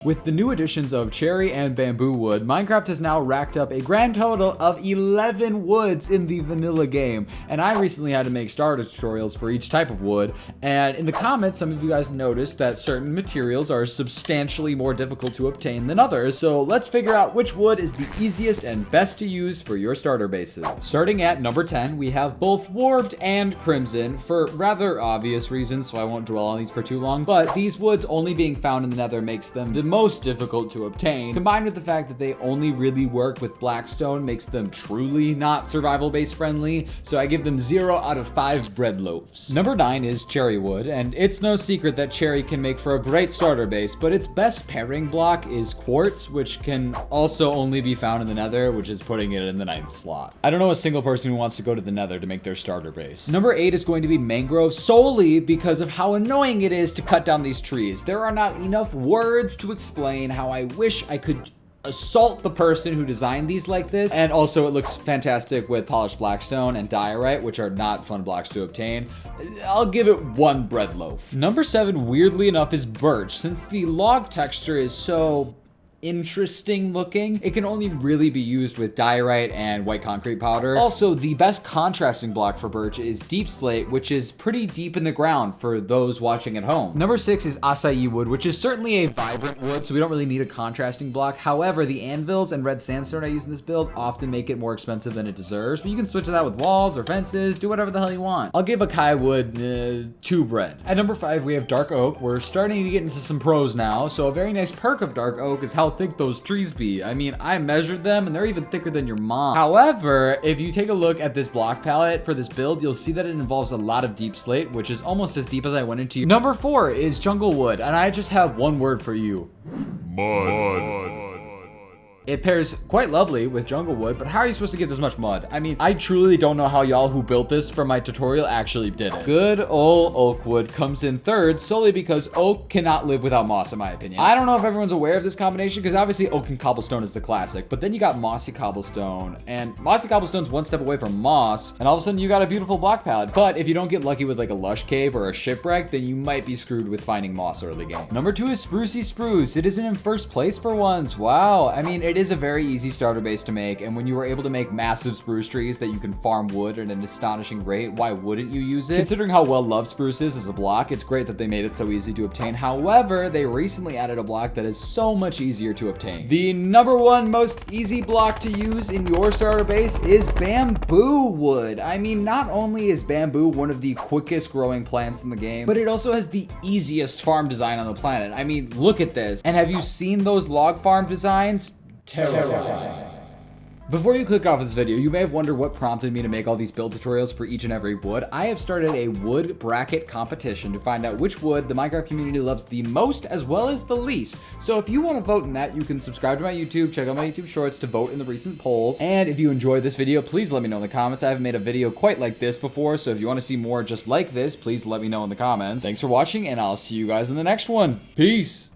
With the new additions of cherry and bamboo wood, Minecraft has now racked up a grand total of 11 woods in the vanilla game. And I recently had to make starter tutorials for each type of wood. And in the comments, some of you guys noticed that certain materials are substantially more difficult to obtain than others. So let's figure out which wood is the easiest and best to use for your starter bases. Starting at number 10, we have both warped and crimson for rather obvious reasons, so I won't dwell on these for too long. But these woods only being found in the nether makes them the most difficult to obtain, combined with the fact that they only really work with blackstone makes them truly not survival base friendly, so I give them 0 out of 5 bread loaves. Number 9 is cherry wood, and it's no secret that cherry can make for a great starter base, but its best pairing block is quartz, which can also only be found in the nether, which is putting it in the 9th slot. I don't know a single person who wants to go to the nether to make their starter base. Number 8 is going to be mangrove, solely because of how annoying it is to cut down these trees. There are not enough words to explain how I wish I could assault the person who designed these like this. And also it looks fantastic with polished blackstone and diorite, which are not fun blocks to obtain. I'll give it 1 bread loaf. Number 7, weirdly enough, is birch. Since the log texture is so interesting looking, it can only really be used with diorite and white concrete powder. Also, the best contrasting block for birch is deep slate, which is pretty deep in the ground for those watching at home. Number 6 is acai wood, which is certainly a vibrant wood, so we don't really need a contrasting block. However, the anvils and red sandstone I use in this build often make it more expensive than it deserves, but you can switch to that with walls or fences, do whatever the hell you want. I'll give acai wood 2 bread. At number 5, we have dark oak. We're starting to get into some pros now, so a very nice perk of dark oak is how thick those trees be. I mean, I measured them and they're even thicker than your mom. However, if you take a look at this block palette for this build, you'll see that it involves a lot of deep slate, which is almost as deep as I went into. Number 4 is jungle wood, and I just have one word for you. Mud. It pairs quite lovely with jungle wood, but how are you supposed to get this much mud? I mean, I truly don't know how y'all who built this for my tutorial actually did it. Good old oak wood comes in 3rd solely because oak cannot live without moss, in my opinion. I don't know if everyone's aware of this combination, because obviously oak and cobblestone is the classic, but then you got mossy cobblestone, and mossy cobblestone's one step away from moss, and all of a sudden you got a beautiful block palette. But if you don't get lucky with like a lush cave or a shipwreck, then you might be screwed with finding moss early game. Number 2 is sprucey spruce. It isn't in 1st place for once. Wow. I mean, it is a very easy starter base to make, and when you are able to make massive spruce trees that you can farm wood at an astonishing rate, why wouldn't you use it? Considering how well loved spruce is as a block, it's great that they made it so easy to obtain. However, they recently added a block that is so much easier to obtain. The number 1 most easy block to use in your starter base is bamboo wood. I mean, not only is bamboo one of the quickest growing plants in the game, but it also has the easiest farm design on the planet. I mean, look at this. And have you seen those log farm designs? Terrifying. Before you click off this video, you may have wondered what prompted me to make all these build tutorials for each and every wood. I have started a wood bracket competition to find out which wood the Minecraft community loves the most as well as the least. So if you want to vote in that, you can subscribe to my YouTube, check out my YouTube shorts to vote in the recent polls. And if you enjoyed this video, please let me know in the comments. I haven't made a video quite like this before, so if you want to see more just like this, please let me know in the comments. Thanks for watching, and I'll see you guys in the next one. Peace.